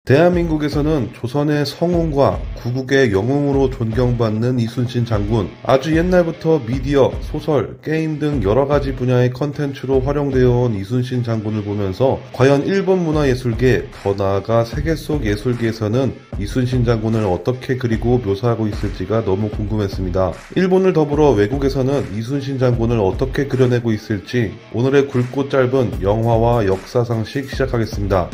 대한민국에서는 조선의 성웅과 구국의 영웅으로 존경받는 이순신 장군, 아주 옛날부터 미디어, 소설, 게임 등 여러가지 분야의 컨텐츠로 활용되어 온 이순신 장군을 보면서 과연 일본 문화예술계, 더 나아가 세계 속 예술계에서는 이순신 장군을 어떻게 그리고 묘사하고 있을지가 너무 궁금했습니다. 일본을 더불어 외국에서는 이순신 장군을 어떻게 그려내고 있을지 오늘의 굵고 짧은 영화와 역사 상식 시작하겠습니다.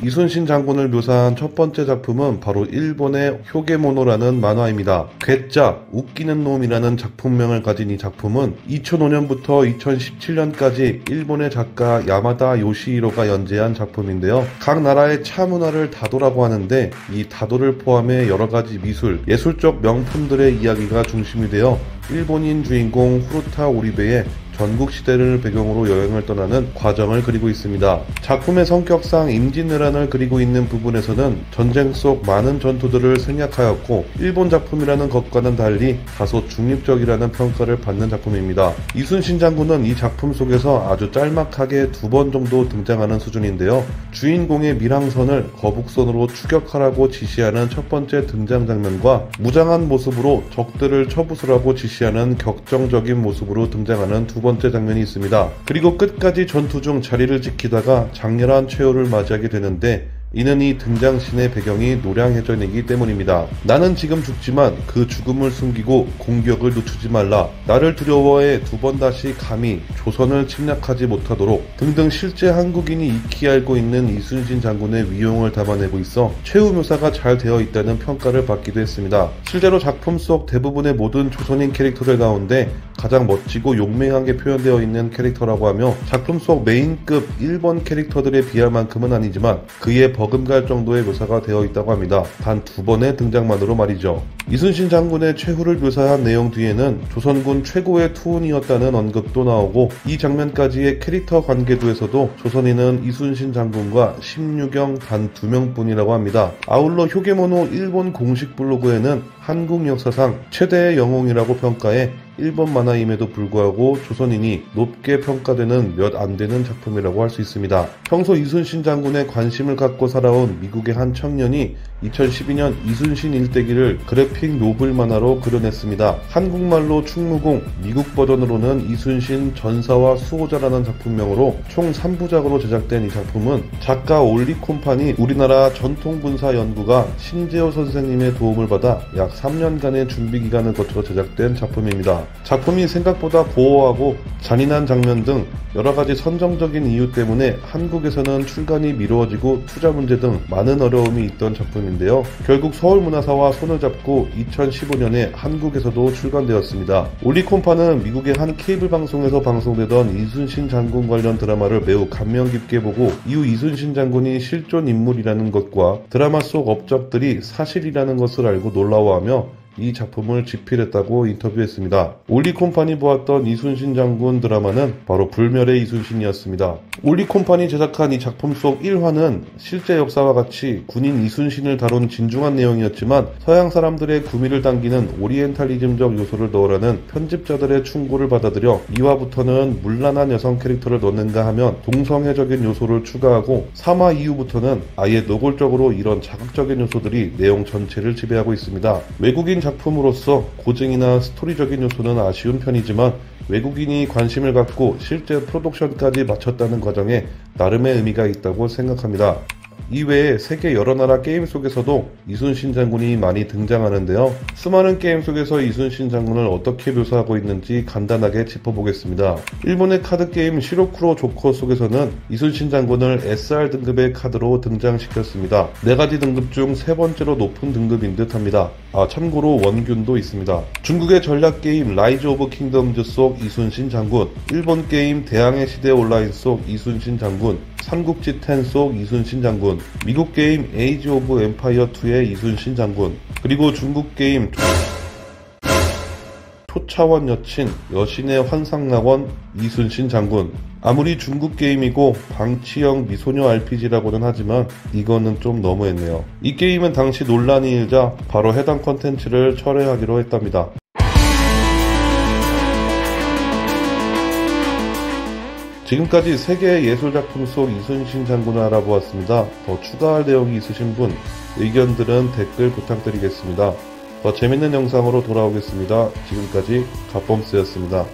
이순신 장군을 묘사한 첫 번째 작품은 바로 일본의 효게모노라는 만화입니다. 괴짜, 웃기는 놈이라는 작품명을 가진 이 작품은 2005년부터 2017년까지 일본의 작가 야마다 요시히로가 연재한 작품인데요. 각 나라의 차 문화를 다도라고 하는데 이 다도를 포함해 여러가지 미술, 예술적 명품들의 이야기가 중심이 되어 일본인 주인공 후루타 오리베의 전국시대를 배경으로 여행을 떠나는 과정을 그리고 있습니다. 작품의 성격상 임진왜란을 그리고 있는 부분에서는 전쟁 속 많은 전투들을 생략하였고 일본 작품이라는 것과는 달리 다소 중립적이라는 평가를 받는 작품입니다. 이순신 장군은 이 작품 속에서 아주 짤막하게 2번 정도 등장하는 수준인데요. 주인공의 밀항선을 거북선으로 추격하라고 지시하는 첫 번째 등장 장면과 무장한 모습으로 적들을 처부수라고 지시하는 격정적인 모습으로 등장하는 두 번째 장면이 있습니다. 그리고 끝까지 전투 중 자리를 지키다가 장렬한 최후를 맞이하게 되는데 이는 이 등장신의 배경이 노량해전이기 때문입니다. 나는 지금 죽지만 그 죽음을 숨기고 공격을 늦추지 말라. 나를 두려워해 2번 다시 감히 조선을 침략하지 못하도록 등등 실제 한국인이 익히 알고 있는 이순신 장군의 위용을 담아내고 있어 최후 묘사가 잘 되어 있다는 평가를 받기도 했습니다. 실제로 작품 속 대부분의 모든 조선인 캐릭터들 가운데 가장 멋지고 용맹하게 표현되어 있는 캐릭터라고 하며 작품 속 메인급 1번 캐릭터들에 비할 만큼은 아니지만 그의 버금갈 정도의 묘사가 되어 있다고 합니다. 단 2번의 등장만으로 말이죠. 이순신 장군의 최후를 묘사한 내용 뒤에는 조선군 최고의 투혼이었다는 언급도 나오고 이 장면까지의 캐릭터 관계도에서도 조선인은 이순신 장군과 16경 단 2명뿐이라고 합니다. 아울러 효게모노 일본 공식 블로그에는 한국 역사상 최대의 영웅이라고 평가해 일본 만화임에도 불구하고 조선인이 높게 평가되는 몇 안 되는 작품이라고 할 수 있습니다. 평소 이순신 장군에 관심을 갖고 살아온 미국의 한 청년이 2012년 이순신 일대기를 그래픽 노블 만화로 그려냈습니다. 한국말로 충무공, 미국 버전으로는 이순신 전사와 수호자라는 작품명으로 총 3부작으로 제작된 이 작품은 작가 올리콤판이 우리나라 전통군사연구가 신재호 선생님의 도움을 받아 약 3년간의 준비기간을 거쳐 제작된 작품입니다. 작품이 생각보다 고어하고 잔인한 장면 등 여러가지 선정적인 이유 때문에 한국에서는 출간이 미루어지고 투자 문제 등 많은 어려움이 있던 작품인데요. 결국 서울문화사와 손을 잡고 2015년에 한국에서도 출간되었습니다. 올리콤파는 미국의 한 케이블 방송에서 방송되던 이순신 장군 관련 드라마를 매우 감명 깊게 보고 이후 이순신 장군이 실존 인물이라는 것과 드라마 속 업적들이 사실이라는 것을 알고 놀라워하며 이 작품을 집필했다고 인터뷰했습니다. 올리콤판이 보았던 이순신 장군 드라마는 바로 불멸의 이순신이었습니다. 올리콤판이 제작한 이 작품 속 1화는 실제 역사와 같이 군인 이순신을 다룬 진중한 내용이었지만 서양 사람들의 구미를 당기는 오리엔탈리즘적 요소를 넣으라는 편집자들의 충고를 받아들여 2화부터는 문란한 여성 캐릭터를 넣는가 하면 동성애적인 요소를 추가하고 3화 이후부터는 아예 노골적으로 이런 자극적인 요소들이 내용 전체를 지배하고 있습니다. 외국인 작품으로서 고증이나 스토리적인 요소는 아쉬운 편이지만 외국인이 관심을 갖고 실제 프로덕션까지 마쳤다는 과정에 나름의 의미가 있다고 생각합니다. 이외에 세계 여러 나라 게임 속에서도 이순신 장군이 많이 등장하는데요. 수많은 게임 속에서 이순신 장군을 어떻게 묘사하고 있는지 간단하게 짚어보겠습니다. 일본의 카드게임 시로쿠로 조커 속에서는 이순신 장군을 SR 등급의 카드로 등장시켰습니다. 4가지 등급 중 3번째로 높은 등급인 듯 합니다. 참고로 원균도 있습니다. 중국의 전략게임 라이즈 오브 킹덤즈 속 이순신 장군, 일본 게임 대항해 시대 온라인 속 이순신 장군, 삼국지 10 속 이순신 장군, 미국 게임 에이지 오브 엠파이어 2의 이순신 장군, 그리고 중국 게임 초차원 여친 여신의 환상낙원 이순신 장군. 아무리 중국 게임이고 방치형 미소녀 RPG라고는 하지만 이거는 좀 너무했네요. 이 게임은 당시 논란이 일자 바로 해당 컨텐츠를 철회하기로 했답니다. 지금까지 세계 예술작품 속 이순신 장군을 알아보았습니다. 더 추가할 내용이 있으신 분, 의견들은 댓글 부탁드리겠습니다. 더 재밌는 영상으로 돌아오겠습니다. 지금까지 갓범스였습니다.